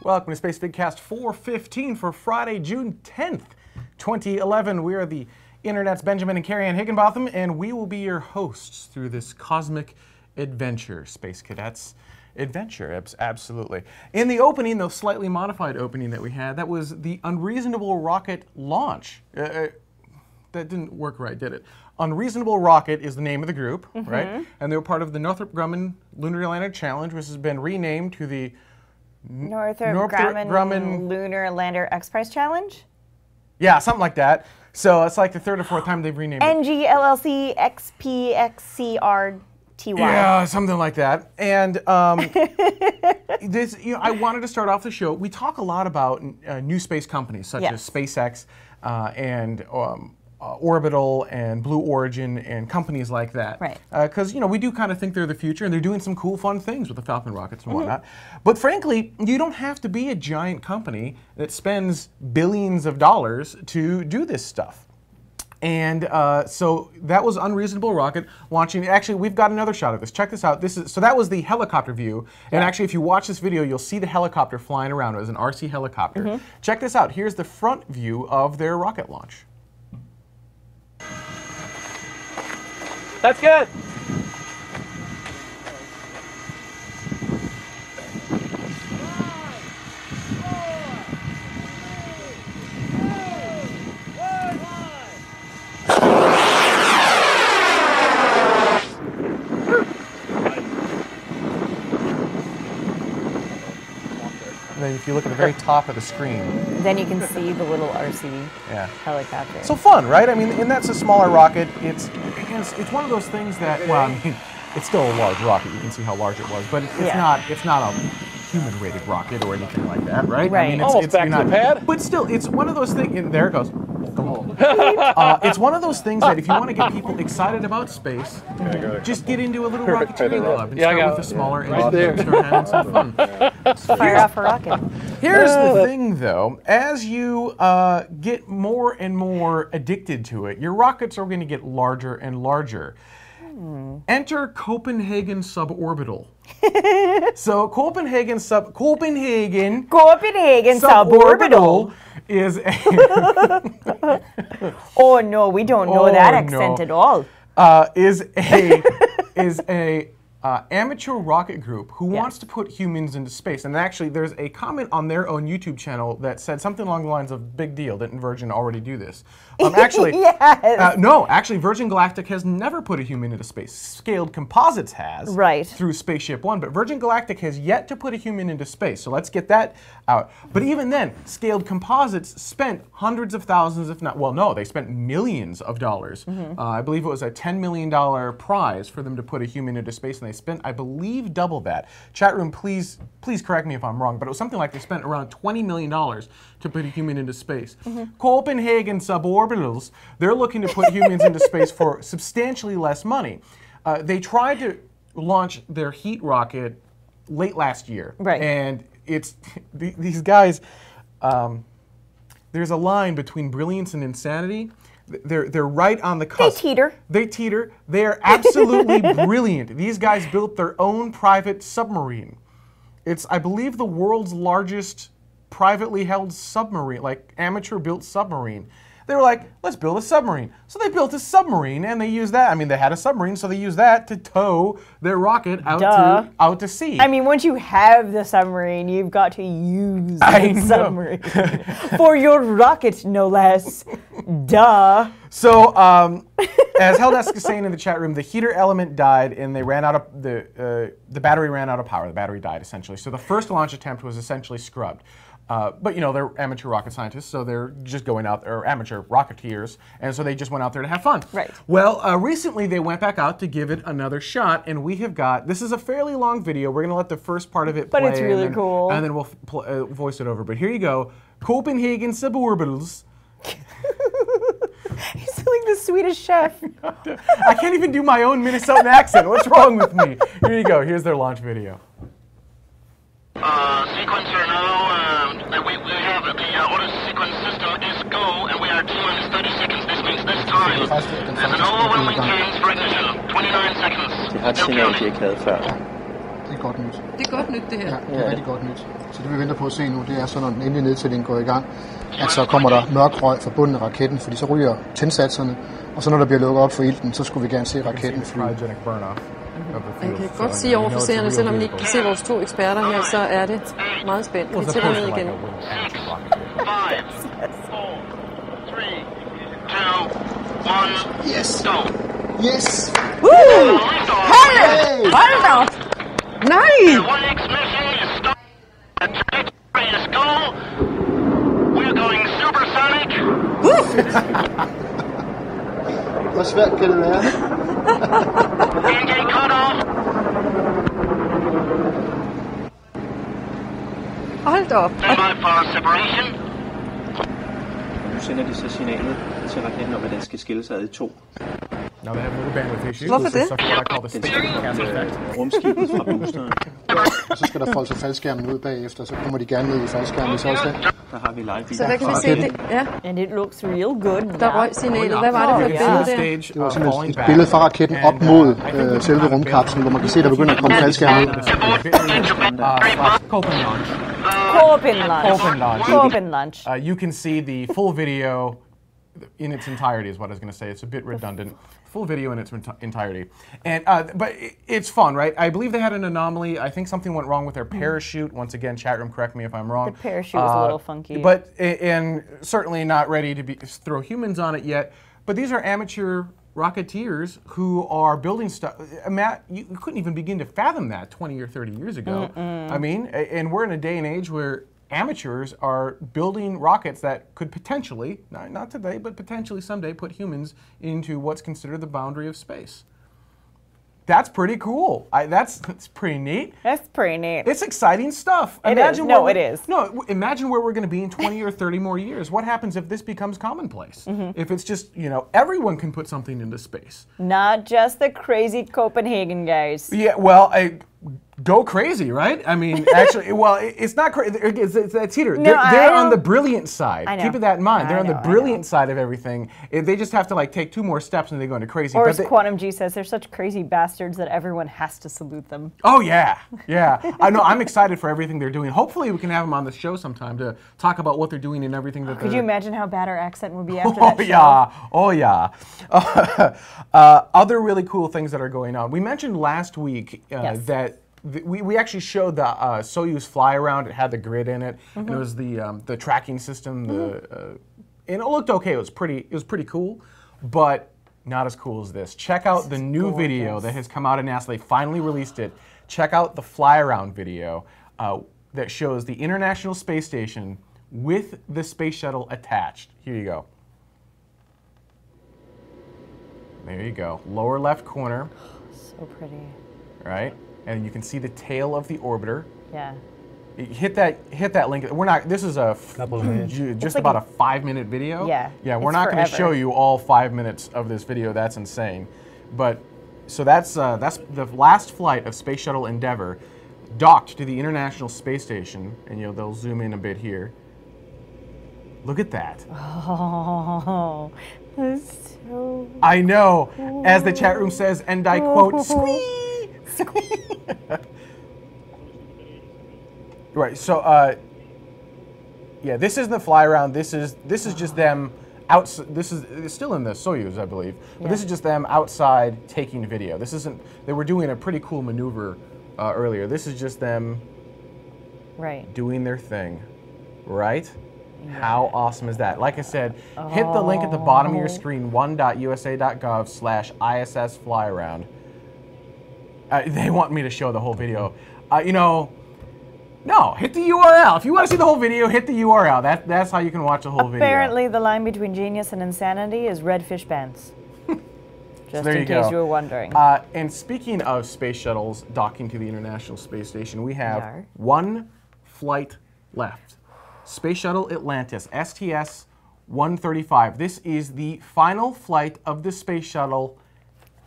Welcome to Spacevidcast 415 for Friday, June 10th, 2011. We are the Internet's Benjamin and Carrie Ann Higginbotham, and we will be your hosts through this cosmic adventure, Space Cadets. Adventure, absolutely. In the opening, the slightly modified opening that we had, that was the Unreasonable Rocket launch. That didn't work right, did it? Unreasonable Rocket is the name of the group, right? And they were part of the Northrop Grumman Lunar Lander Challenge, which has been renamed to the Northrop Grumman Lunar Lander X Prize Challenge? Yeah, something like that. So it's like the third or fourth time they've renamed it. NGLLC XPXCRTY. Yeah, something like that. And this, I wanted to start off the show. We talk a lot about new space companies such as SpaceX and Orbital and Blue Origin and companies like that. Right. Because, we do kind of think they're the future, and they're doing some cool, fun things with the Falcon rockets and whatnot. But frankly, you don't have to be a giant company that spends billions of dollars to do this stuff. And so that was Unreasonable Rocket launching. Actually, we've got another shot of this. Check this out. So that was the helicopter view. And actually, if you watch this video, you'll see the helicopter flying around. It was an RC helicopter. Check this out. Here's the front view of their rocket launch. That's good. And then if you look at the very top of the screen, then you can see the little RC helicopter. So fun, right? I mean, and that's a smaller rocket. It's one of those things that, well, I mean, it's still a large rocket. You can see how large it was, but it's not a human-rated rocket or anything like that, right? Right. I mean, Almost back to the pad. But still, it's one of those things. And there it goes. It's one of those things that if you want to get people excited about space, just get into a little Rocketeer club and start with the smaller engine and start having some fun. Fire off a rocket. Here's the thing, though. As you get more and more addicted to it, your rockets are going to get larger and larger. Enter Copenhagen Suborbital. So Copenhagen Suborbital is a Oh no, we don't know that accent at all. Is a amateur rocket group who wants to put humans into space. And actually, there's a comment on their own YouTube channel that said something along the lines of, big deal, didn't Virgin already do this? Actually, no, actually, Virgin Galactic has never put a human into space. Scaled Composites has, through Spaceship One, but Virgin Galactic has yet to put a human into space. So let's get that out. But even then, Scaled Composites spent hundreds of thousands, if not, well, no, they spent millions of dollars. I believe it was a $10 million prize for them to put a human into space, and they spent, I believe, double that. Chat room, please correct me if I'm wrong, but it was something like they spent around $20 million to put a human into space. Copenhagen Suborbitals, they're looking to put humans into space for substantially less money. They tried to launch their Heat rocket late last year, and it's these guys. There's a line between brilliance and insanity. They're right on the cusp. They teeter. They teeter. They are absolutely brilliant. These guys built their own private submarine. It's, I believe, the world's largest privately held submarine, like amateur-built submarine. They were like, let's build a submarine. So they built a submarine, and they used that. I mean, they had a submarine, so they used that to tow their rocket out to sea. I mean, once you have the submarine, you've got to use the submarine for your rocket, no less. Duh. So, as Heldesk is saying in the chat room, the heater element died, and they ran out of the battery ran out of power. The battery died essentially. So the first launch attempt was essentially scrubbed. But they're amateur rocket scientists, so they're just going out there, or amateur Rocketeers, and so they just went out there to have fun. Right. Well, recently they went back out to give it another shot, and we have got, this is a fairly long video. We're going to let the first part of it play. But it's really cool. And then we'll voice it over. But here you go. Copenhagen Suborbitals. He's like the Swedish chef. I can't even do my own Minnesotan accent. What's wrong with me? Here you go. Here's their launch video. Sequencer now, we have the order sequence system is go, and we are T-minus 30 seconds, this means this time. There's an overwhelming chance for ignition, 29 seconds. Det har et signal, de ikke havde før. Det går den nyt. Det er godt nyt, det her. Ja, det er rigtig godt nyt. Så det vi venter på at se nu, det er så, når den endelige nedtælling går i gang, at så kommer der mørk røg fra bunden af raketten, fordi så ryger tændsatserne, og så når der bliver lukket op for ilten, så skulle vi gerne se raketten flyve. Man kan godt sige over for seerne, selvom I ikke kan se vores 2 eksperter her, så er det meget spændt. Vi tæller ned igen. 6, 5, 4, 3, 2, 1, Yes! go! Yes! Woo! Hey! Hold da op! Nej! The 1X mission is started. The trajectory is go. We're going supersonic. Hvor svært kan det være? Engine cut off. Hold da op! Standby for separation. Nu sender de så signalet til raketten om, at den skal skille sig ad i 2. Now they have little bandwidth issues. Hvorfor This is det? what I call the Spacevidcast effect. Rumskibet fra boosteren, Og så skal der folde sig faldskærmen ud bagefter, så kommer de gerne ned i faldskærmen. Så også det. der har vi live Så hvad kan vi se? Det? Ja, And it looks real good. der røg signalet. Hvad var det for et billede der? Stage, Det var simpelthen falling et back. billede fra raketten op And, mod I think selve rumkapslen, hvor man kan se, der begynder at komme faldskærme ud. Copen launch. Copen lunch. Copen launch. Copen lunch. You can see the full video in its entirety is what I was going to say. It's a bit redundant. Full video in its entirety. And but it's fun, right? I believe they had an anomaly. I think something went wrong with their parachute. Once again, chat room, correct me if I'm wrong. The parachute was a little funky. But and certainly not ready to throw humans on it yet. But these are amateur Rocketeers who are building stuff. Matt, you couldn't even begin to fathom that 20 or 30 years ago. I mean, and we're in a day and age where amateurs are building rockets that could potentially, not today, but potentially someday put humans into what's considered the boundary of space. That's pretty cool. That's pretty neat. That's pretty neat. It's exciting stuff. It is. No, it is. No, imagine where we're going to be in 20 or 30 more years. What happens if this becomes commonplace? If it's just, everyone can put something into space. Not just the crazy Copenhagen guys. Yeah, well, go crazy, right? I mean, actually, well, it's not crazy. It's Peter. No, They're on the brilliant side. I know. Keep that in mind. They're on the I brilliant side of everything. They just have to take 2 more steps and they go into crazy. Or But as they- Quantum G says, they're such crazy bastards that everyone has to salute them. Oh yeah. I know. I'm excited for everything they're doing. Hopefully, we can have them on the show sometime to talk about what they're doing and everything that. Could you imagine how bad our accent would be after Oh that show? yeah. Oh yeah. Other really cool things that are going on. We mentioned last week Yes. that. We actually showed the Soyuz fly around. It had the grid in it, and it was the tracking system. And it looked okay. It was pretty cool, but not as cool as this. Check out the new video that has come out of NASA. They finally released it. Check out the fly around video that shows the International Space Station with the space shuttle attached. Here you go. There you go. Lower left corner. So pretty. Right? And you can see the tail of the orbiter. Yeah. Hit that link. We're not. This is just about a 5-minute video. Yeah, Yeah. We're it's not going to forever. show you all 5 minutes of this video. That's insane. But so that's the last flight of Space Shuttle Endeavour, docked to the International Space Station, and they'll zoom in a bit here. Look at that. Oh, that's so. I know. As the chat room says, and I quote, squee. Right. So, yeah, this isn't the fly around. This is just them outside. It's still in the Soyuz, I believe. But this is just them outside taking video. This isn't. They were doing a pretty cool maneuver earlier. This is just them Right. doing their thing, right? How awesome is that? Like I said, hit the link at the bottom of your screen, one.usa.gov/ISS flyaround. They want me to show the whole video. No, hit the URL. If you want to see the whole video, hit the URL. That's how you can watch the whole video. Apparently, the line between genius and insanity is red fish bands. Just there in you case go. you were wondering. And speaking of space shuttles docking to the International Space Station, we have are. one flight left. Space Shuttle Atlantis, STS-135. This is the final flight of the space shuttle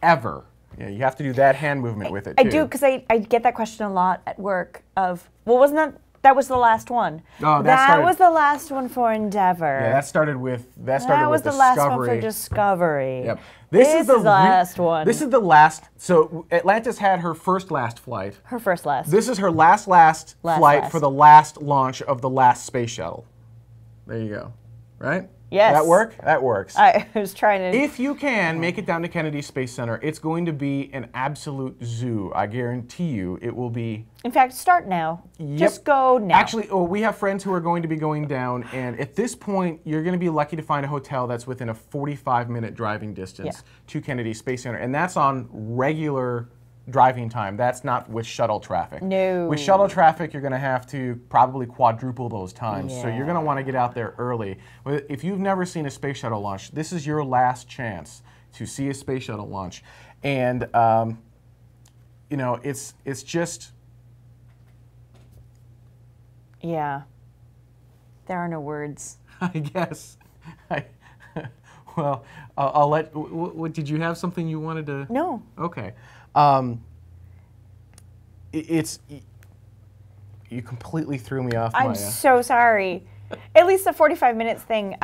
ever. Yeah, you have to do that hand movement with it, too. I do, because I get that question a lot at work of, well, wasn't that That was the last one. Oh, that was the last one for Endeavour. Yeah, that started with That was the Discovery. last one for Discovery. Yep. This is the last one. This is the last. So Atlantis had her first last flight. Her first last. This is her last flight for the last launch of the last space shuttle. There you go. Right? Yes. That work? That works. I was trying to... If you can make it down to Kennedy Space Center, it's going to be an absolute zoo. I guarantee you it will be... In fact, start now. Yep. Just go now. Actually, we have friends who are going to be going down, and at this point, you're going to be lucky to find a hotel that's within a 45-minute driving distance to Kennedy Space Center, and that's on regular driving time. That's not with shuttle traffic. No. With shuttle traffic, you're going to have to probably quadruple those times. So you're going to want to get out there early. If you've never seen a space shuttle launch, this is your last chance to see a space shuttle launch. And, you know, it's just... Yeah. There are no words. I guess. Well, I'll let... What, did you have something you wanted to... No. Okay. You completely threw me off. I'm so sorry. At least the 45 minutes thing,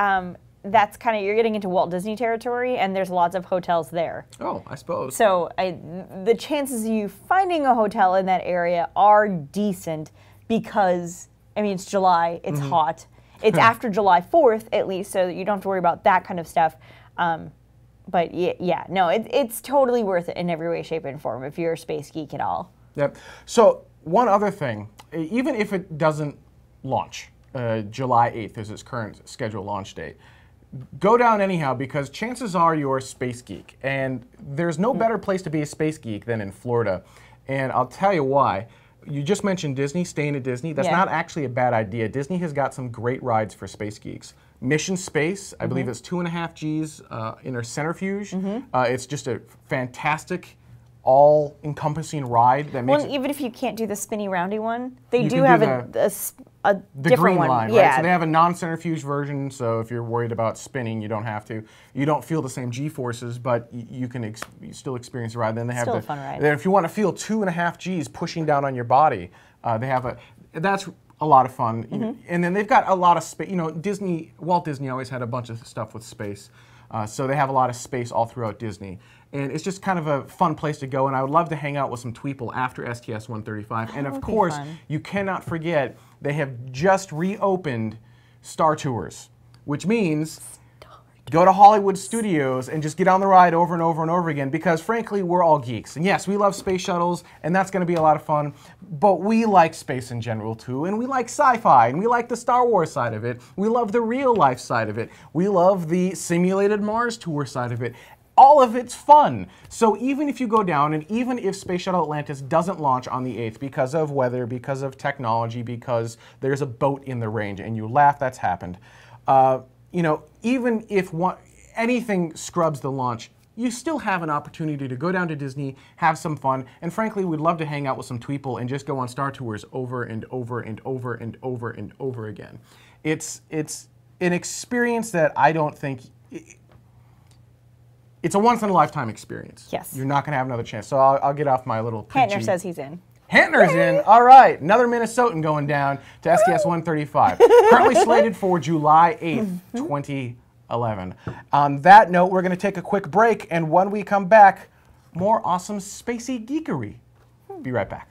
that's kind of, you're getting into Walt Disney territory, and there's lots of hotels there. Oh, I suppose. So the chances of you finding a hotel in that area are decent because, I mean, it's July, it's hot. It's after July 4th, at least, so that you don't have to worry about that kind of stuff. But yeah, no, it's totally worth it in every way, shape, and form if you're a space geek at all. Yep. So one other thing, even if it doesn't launch, July 8th is its current scheduled launch date, go down anyhow because chances are you're a space geek. And there's no better place to be a space geek than in Florida. And I'll tell you why. You just mentioned Disney, staying at Disney. That's not actually a bad idea. Disney has got some great rides for space geeks. Mission Space, I believe it's 2.5 Gs in their centrifuge. It's just a fantastic, all-encompassing ride that makes. Well, even if you can't do the spinny roundy one, they do can have do a the different green one. line, Yeah. right? So they have a non-centrifuge version. So if you're worried about spinning, you don't have to. You don't feel the same G-forces, but you can you still experience the ride. Then they have Still a fun ride. If you want to feel 2.5 Gs pushing down on your body, they have that's a lot of fun. And then they've got a lot of space. You know, Walt Disney always had a bunch of stuff with space. So they have a lot of space all throughout Disney. And it's just kind of a fun place to go. And I would love to hang out with some Tweeple after STS-135. And of course, you cannot forget they have just reopened Star Tours, which means go to Hollywood Studios and just get on the ride over and over and over again because, frankly, we're all geeks. And yes, we love space shuttles, and that's going to be a lot of fun, but we like space in general, too, and we like sci-fi, and we like the Star Wars side of it. We love the real-life side of it. We love the simulated Mars tour side of it. All of it's fun. So even if you go down, and even if Space Shuttle Atlantis doesn't launch on the 8th because of weather, because of technology, because there's a boat in the range, and you laugh, that's happened, you know, even if anything scrubs the launch, you still have an opportunity to go down to Disney, have some fun, and frankly, we'd love to hang out with some Tweeple and just go on Star Tours over and over and over and over and over again. It's an experience that I don't think... It's a once-in-a-lifetime experience. Yes. You're not going to have another chance. So I'll get off my little preachy... Hantner says he's in. Hantner's in. All right. Another Minnesotan going down to STS-135. Currently slated for July 8th, 2011. On that note, we're going to take a quick break. And when we come back, more awesome spacey geekery. Be right back.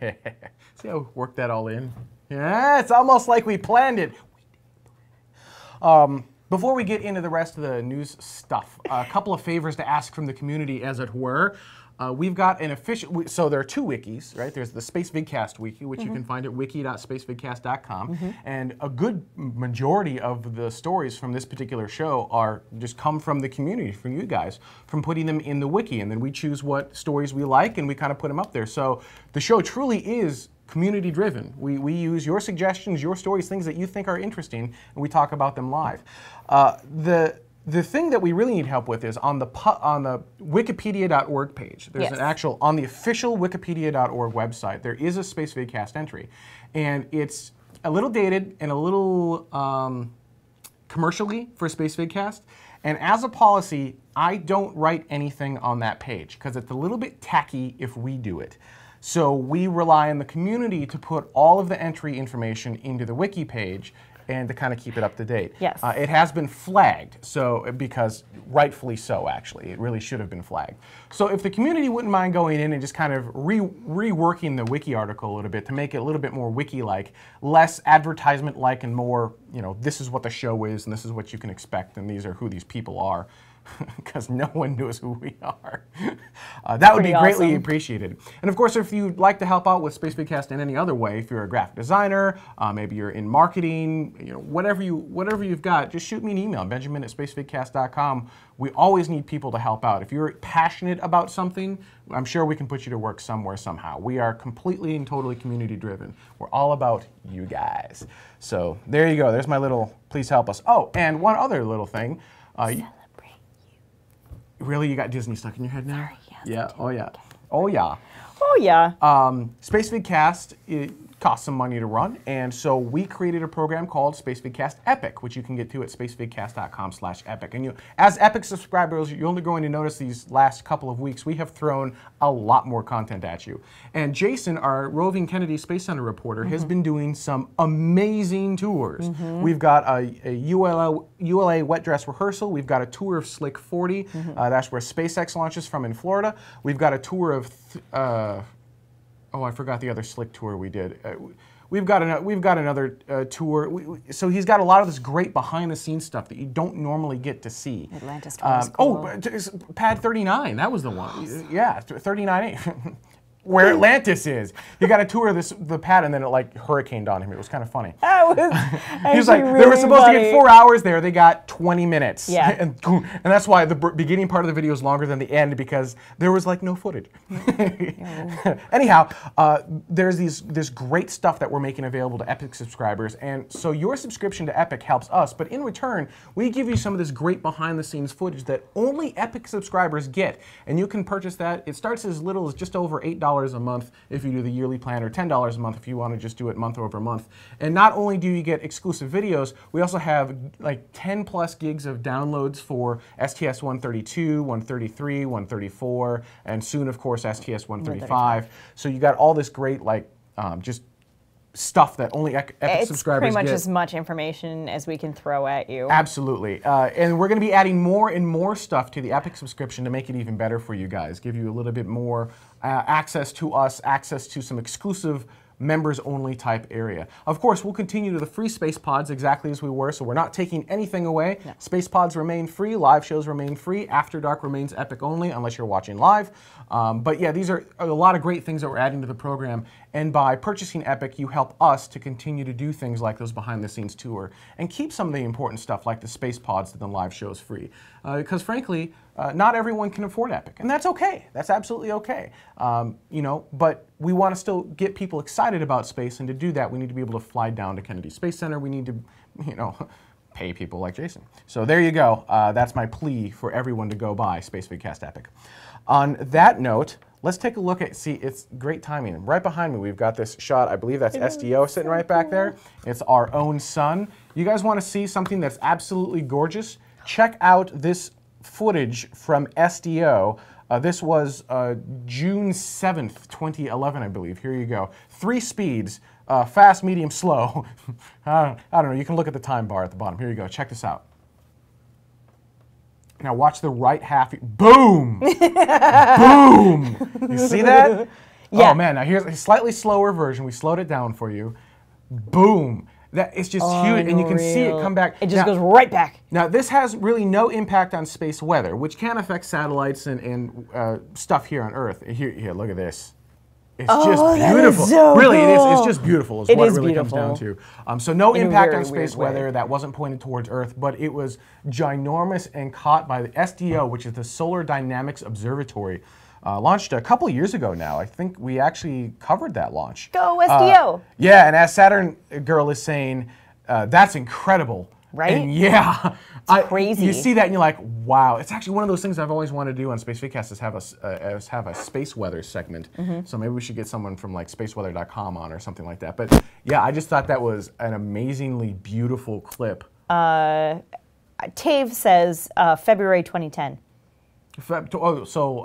See how we worked that all in? Yeah, it's almost like we planned it. Before we get into the rest of the news stuff, a couple of favors to ask from the community, as it were. We've got an official, so there are two wikis, right? There's the Spacevidcast wiki, which you can find at wiki.spacevidcast.com, and a good majority of the stories from this particular show are just come from the community, from you guys, from putting them in the wiki, and then we choose what stories we like and we kind of put them up there. So the show truly is community driven. We use your suggestions, your stories, things that you think are interesting, and we talk about them live. The thing that we really need help with is on the wikipedia.org page. There's an actual, on the official wikipedia.org website, there is a Spacevidcast entry. And it's a little dated and a little commercially for Spacevidcast. And as a policy, I don't write anything on that page because it's a little bit tacky if we do it. So we rely on the community to put all of the entry information into the wiki page and to kind of keep it up to date. Yes. It has been flagged, so because rightfully so, actually. It really should have been flagged. So if the community wouldn't mind going in and just kind of reworking the wiki article a little bit to make it a little bit more wiki-like, less advertisement-like and more, you know, this is what the show is and this is what you can expect and these are who these people are. Because no one knows who we are. That would be greatly appreciated. And of course, if you'd like to help out with Spacevidcast in any other way, if you're a graphic designer, maybe you're in marketing, you know, whatever you've got, just shoot me an email, benjamin@spacevidcast.com. We always need people to help out. If you're passionate about something, I'm sure we can put you to work somewhere, somehow. We are completely and totally community driven. We're all about you guys. So there you go. There's my little, please help us. Oh, and one other little thing. Really? You got Disney stuck in your head now? Sorry, yeah. Oh, yeah. Oh, yeah. Oh, yeah. Spacevidcast, it costs some money to run, and so we created a program called Spacevidcast Epic, which you can get to at spacevidcast.com/epic. And as Epic subscribers, you're only going to notice these last couple of weeks, we have thrown a lot more content at you. And Jason, our roving Kennedy Space Center reporter, has been doing some amazing tours. We've got a ULA wet dress rehearsal. We've got a tour of Slick 40. That's where SpaceX launches from in Florida. We've got a tour of oh, I forgot the other Slick tour we did. We've got another tour. So he's got a lot of this great behind-the-scenes stuff that you don't normally get to see. Atlantis tour is cool. Oh, Pad 39. That was the one. Yeah, 39A. Where Atlantis is. He got a tour of the pad and then it like hurricaned on him. It was kind of funny. That was he was like, really they were supposed funny. to get 4 hours there. They got 20 minutes. Yeah. And that's why the beginning part of the video is longer than the end because there was like no footage. Anyhow, there's this great stuff that we're making available to Epic subscribers. And so your subscription to Epic helps us. But in return, we give you some of this great behind-the-scenes footage that only Epic subscribers get. And you can purchase that. It starts as little as just over $8 a month if you do the yearly plan, or $10 a month if you want to just do it month over month. And not only do you get exclusive videos, we also have like 10 plus gigs of downloads for STS-132, 133, 134, and soon, of course, STS-135. So you got all this great, like, just stuff that only Epic subscribers get. It's pretty much as much information as we can throw at you. Absolutely. And we're going to be adding more and more stuff to the Epic subscription to make it even better for you guys, give you a little bit more access to us, access to some exclusive members-only type area. Of course, we'll continue to the free space pods exactly as we were, so we're not taking anything away. No. Space pods remain free, live shows remain free, After Dark remains Epic only unless you're watching live. But yeah, these are a lot of great things that we're adding to the program, and by purchasing Epic, you help us to continue to do things like those behind-the-scenes tour and keep some of the important stuff like the space pods and the live shows free. Because frankly, not everyone can afford Epic, and that's okay. That's absolutely okay. You know, but we want to still get people excited about space, and to do that, we need to be able to fly down to Kennedy Space Center. We need to, you know, pay people like Jason. So there you go. That's my plea for everyone to go buy Spacevidcast Epic. On that note, let's take a look at, see, it's great timing. Right behind me, we've got this shot. I believe that's SDO sitting right back there. It's our own sun. You guys want to see something that's absolutely gorgeous? Check out this footage from SDO. This was June 7th, 2011, I believe. Here you go. 3 speeds, fast, medium, slow. I don't know. You can look at the time bar at the bottom. Here you go. Check this out. Now watch the right half. Boom! Boom! You see that? Yeah. Oh man, now here's a slightly slower version. We slowed it down for you. Boom. That it's just huge, and you can see it come back. It just goes right back. Now this has really no impact on space weather, which can affect satellites and stuff here on Earth. Here, look at this. It's just beautiful. So really, cool. It's just beautiful. Is It what is it really beautiful. comes down to. So no In a impact very on space weird weather. way. That wasn't pointed towards Earth, but it was ginormous and caught by the SDO, which is the Solar Dynamics Observatory. Launched a couple years ago now. I think we actually covered that launch. Go SDO. Yeah, and as Saturn Girl is saying, that's incredible. Right? And yeah. Crazy. You see that and you're like, wow. It's actually one of those things I've always wanted to do on Spacevidcast is have a space weather segment. So maybe we should get someone from like spaceweather.com on or something like that. But yeah, I just thought that was an amazingly beautiful clip. Tave says February 2010. So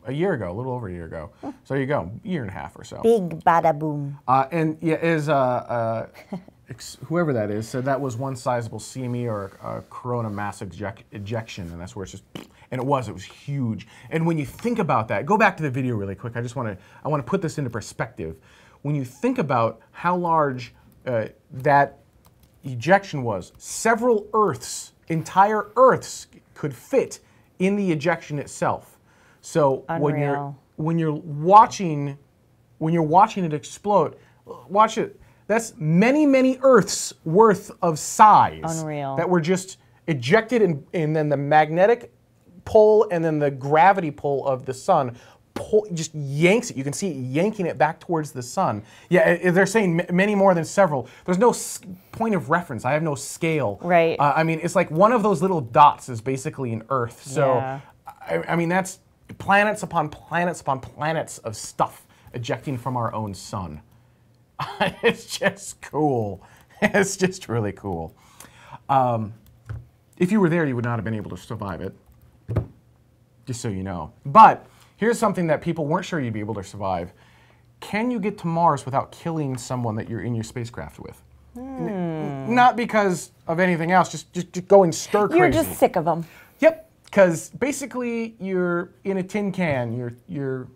a year ago, a little over a year ago. So there you go, year and a half or so. Big bada boom. And yeah, whoever that is said that was one sizable CME or a corona mass ejection, and that's where it's just, and it was huge. And when you think about that, go back to the video really quick. I want to put this into perspective. When you think about how large that ejection was, several Earths, entire Earths could fit in the ejection itself. So Unreal. when you're watching it explode, watch it. That's many Earths worth of size. Unreal. That were just ejected, and then the magnetic pull and then the gravity pull of the sun just yanks it. You can see it yanking it back towards the sun. Yeah, they're saying many more than several. There's no point of reference. I have no scale. Right. I mean, it's like one of those little dots is basically an Earth. So, Yeah. I mean, that's planets upon planets upon planets of stuff ejecting from our own sun. It's just cool. It's just really cool. If you were there, you would not have been able to survive it. Just so you know. But here's something that people weren't sure you'd be able to survive. Can you get to Mars without killing someone that you're in your spacecraft with? Not because of anything else, just going stir crazy. You're just sick of them. Yep, because basically you're in a tin can. You're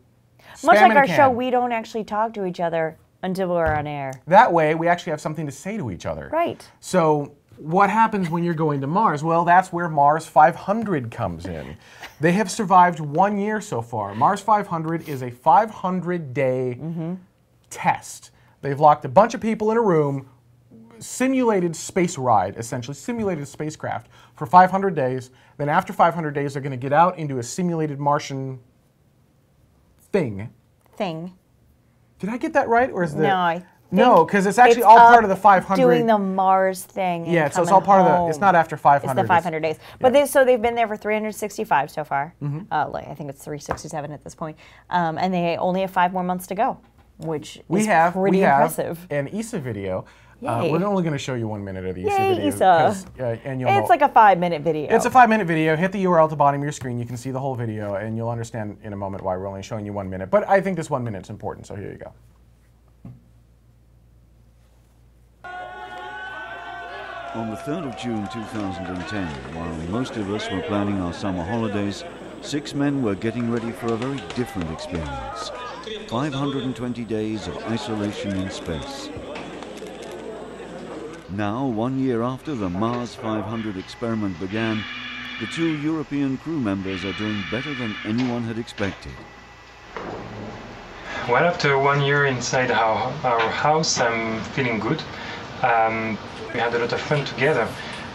Much like spamming a our can. show, we don't actually talk to each other until we're on air. That way, we actually have something to say to each other. Right. So what happens when you're going to Mars? Well, that's where Mars 500 comes in. They have survived 1 year so far. Mars 500 is a 500-day test. They've locked a bunch of people in a room, simulated space ride, essentially, simulated spacecraft for 500 days. Then after 500 days, they're going to get out into a simulated Martian thing. Did I get that right, or is that no? Because it's actually all part of the 500. Doing the Mars thing. Yeah, so it's all part of the. It's not after 500. It's the 500 days. But they've been there for 365 so far. Like I think it's 367 at this point, and they only have 5 more months to go, which is pretty impressive. An ESA video. Yay. We're only going to show you 1 minute of the ESA Yay, video. ESA. And you'll know. It's like a 5-minute video. It's a 5-minute video. Hit the URL at the bottom of your screen. You can see the whole video, and you'll understand in a moment why we're only showing you 1 minute. But I think this 1 minute is important, so here you go. On the 3rd of June 2010, while most of us were planning our summer holidays, 6 men were getting ready for a very different experience. 520 days of isolation in space. Now, 1 year after the Mars 500 experiment began, the 2 European crew members are doing better than anyone had expected. Well, after 1 year inside our house, I'm feeling good. We had a lot of fun together,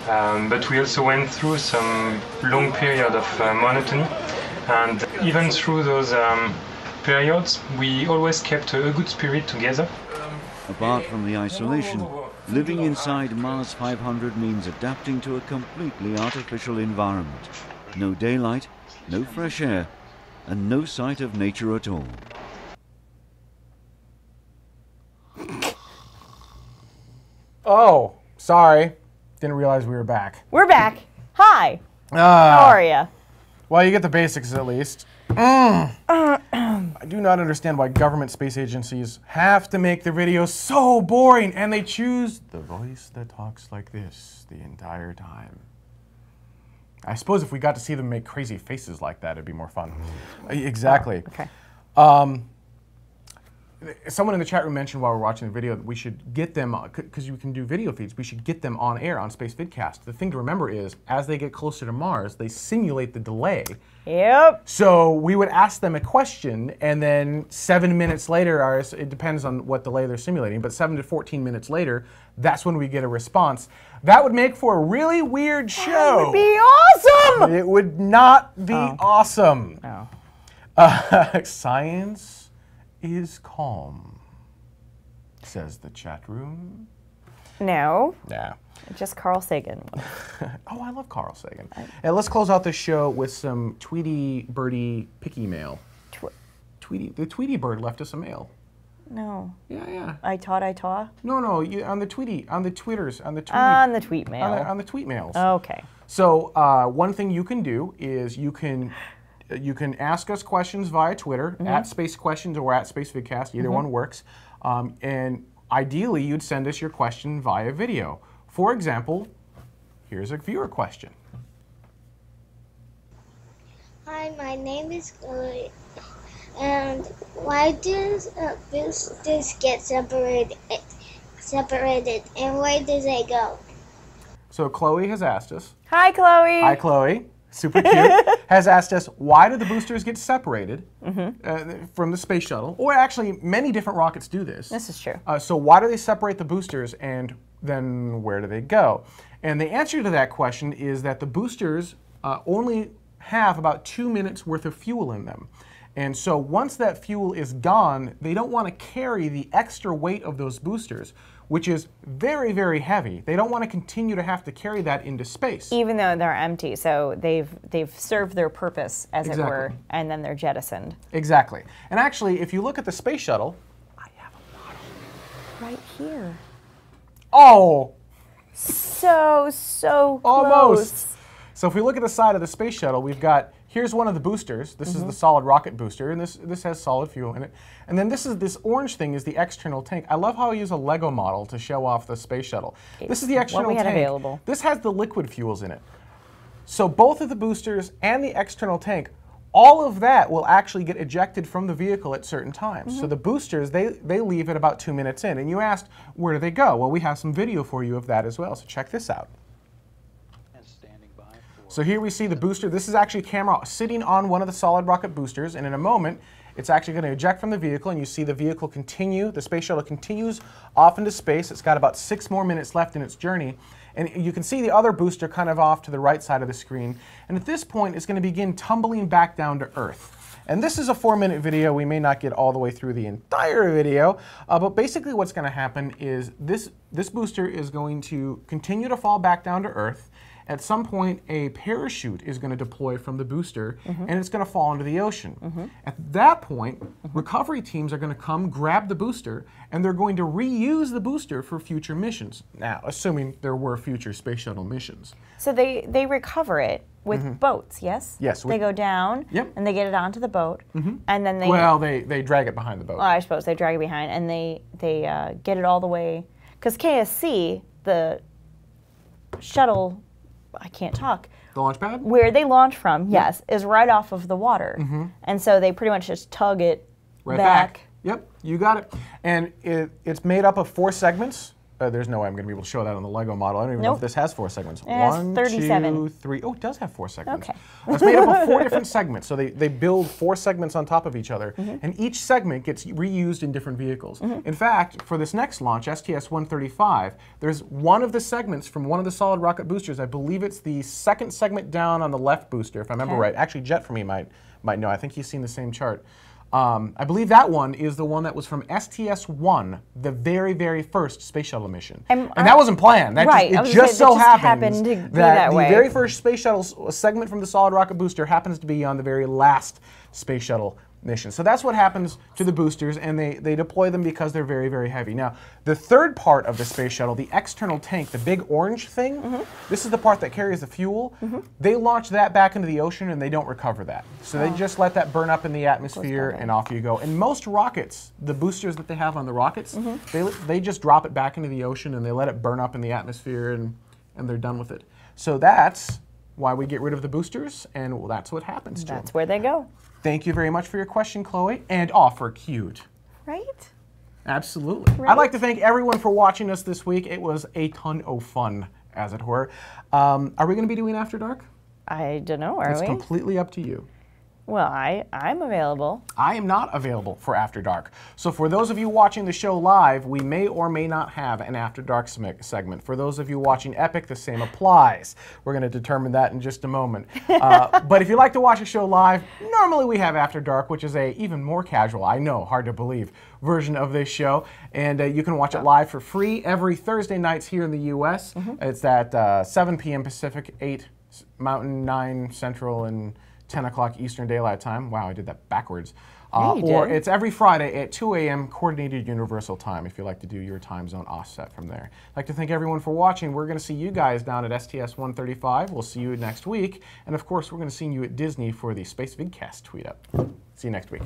but we also went through some long period of monotony, and even through those periods, we always kept a good spirit together. Apart from the isolation, living inside Mars 500 means adapting to a completely artificial environment. No daylight, no fresh air, and no sight of nature at all. Oh, sorry. Didn't realize we were back. We're back. Hi. How are you? Well, you get the basics at least. I do not understand why government space agencies have to make their videos so boring, and they choose the voice that talks like this the entire time. I suppose if we got to see them make crazy faces like that, it'd be more fun. Exactly. Okay. Someone in the chat room mentioned while we were watching the video that we should get them, because you can do video feeds, we should get them on air on Spacevidcast. The thing to remember is, as they get closer to Mars, they simulate the delay. Yep. So we would ask them a question, and then 7 minutes later, it depends on what delay they're simulating, but 7 to 14 minutes later, that's when we get a response. That would make for a really weird show. That would be awesome! It would not be awesome. No. Science is calm, says the chat room. No. Yeah. Just Carl Sagan. Oh, I love Carl Sagan. And let's close out this show with some Tweety Birdie picky mail. The Tweety Bird left us a mail. No. Yeah. I taught? No, on the Tweety, on the Twitters, on the Tweety. On the tweet mail. On the tweet mails. Okay. So one thing you can do is you can ask us questions via Twitter, at Space Questions or at Spacevidcast, either one works. And ideally, you'd send us your question via video. For example, here's a viewer question. Hi, my name is Chloe. And why does boosters get separated, and where do they go? So Chloe has asked us. Hi, Chloe. Hi, Chloe. Super cute. Has asked us, why do the boosters get separated from the space shuttle? Or actually, many different rockets do this. This is true. So why do they separate the boosters, and then where do they go? And the answer to that question is that the boosters only have about 2 minutes worth of fuel in them. And so once that fuel is gone, they don't want to carry the extra weight of those boosters, which is very, very heavy. They don't want to continue to have to carry that into space. Even though they're empty, so they've served their purpose, as it were, and then they're jettisoned. Exactly. And actually, if you look at the space shuttle, I have a model. Right here. Oh! So close. Almost. So if we look at the side of the space shuttle, we've got, here's one of the boosters. This is the solid rocket booster, and this has solid fuel in it. And then this orange thing is the external tank. I love how I use a Lego model to show off the space shuttle. This is the external tank. What we had available. This has the liquid fuels in it. So both of the boosters and the external tank, all of that will actually get ejected from the vehicle at certain times. So the boosters, they leave at about 2 minutes in. And you asked, where do they go? Well, we have some video for you of that as well, so check this out. So here we see the booster. This is actually a camera sitting on one of the solid rocket boosters, and in a moment, it's actually going to eject from the vehicle, and you see the vehicle continue, the space shuttle continues off into space. It's got about 6 more minutes left in its journey, and you can see the other booster kind of off to the right side of the screen, and at this point, it's going to begin tumbling back down to Earth. And this is a 4-minute video. We may not get all the way through the entire video, but basically what's going to happen is this booster is going to continue to fall back down to Earth. At some point, a parachute is going to deploy from the booster, and it's going to fall into the ocean. At that point, recovery teams are going to come grab the booster, and they're going to reuse the booster for future missions. Now, assuming there were future space shuttle missions. So they recover it with boats, yes? Yes. They go down, and they get it onto the boat, and then they... Well, they drag it behind the boat. Oh, I suppose they drag it behind, and they get it all the way... Because KSC, the shuttle... I can't talk. The launch pad? Where they launch from, yes, is right off of the water. And so they pretty much just tug it back. Yep, you got it. And it's made up of 4 segments. There's no way I'm going to be able to show that on the Lego model. I don't even know if this has 4 segments. It has 37. 1, 2, 3. Oh, it does have 4 segments. Okay. It's made up of 4 different segments. So they build 4 segments on top of each other. And each segment gets reused in different vehicles. In fact, for this next launch, STS-135, there's one of the segments from one of the solid rocket boosters. I believe it's the 2nd segment down on the left booster, if I remember right. Actually, Jet for me might know. I think he's seen the same chart. I believe that one is the one that was from STS-1, the very, very first space shuttle mission. And that wasn't planned. That it just so happens that the very first space shuttle segment from the solid rocket booster happens to be on the very last space shuttle mission. So that's what happens to the boosters, and they deploy them because they're very, very heavy. Now, the third part of the space shuttle, the external tank, the big orange thing, this is the part that carries the fuel. They launch that back into the ocean, and they don't recover that. So they just let that burn up in the atmosphere, and off you go. And most rockets, the boosters that they have on the rockets, they just drop it back into the ocean, and they let it burn up in the atmosphere, and they're done with it. So that's why we get rid of the boosters, and that's what happens to them. That's where they go. Thank you very much for your question, Chloe, and for cute. Right? Absolutely. Right. I'd like to thank everyone for watching us this week. It was a ton of fun, as it were. Are we going to be doing After Dark? I don't know, are we? It's completely up to you. Well, I'm available. I am not available for After Dark. So for those of you watching the show live, we may or may not have an After Dark segment. For those of you watching Epic, the same applies. We're going to determine that in just a moment. But if you like to watch a show live, normally we have After Dark, which is a even more casual, I know, hard to believe, version of this show. And you can watch it live for free every Thursday nights here in the U.S. It's at 7 p.m. Pacific, 8 Mountain, 9 Central, and 10 o'clock Eastern Daylight Time. Wow, I did that backwards. Or it's every Friday at 2 a.m. Coordinated Universal Time if you like to do your time zone offset from there. I'd like to thank everyone for watching. We're going to see you guys down at STS 135. We'll see you next week. And of course, we're going to see you at Disney for the Spacevidcast tweet up. See you next week.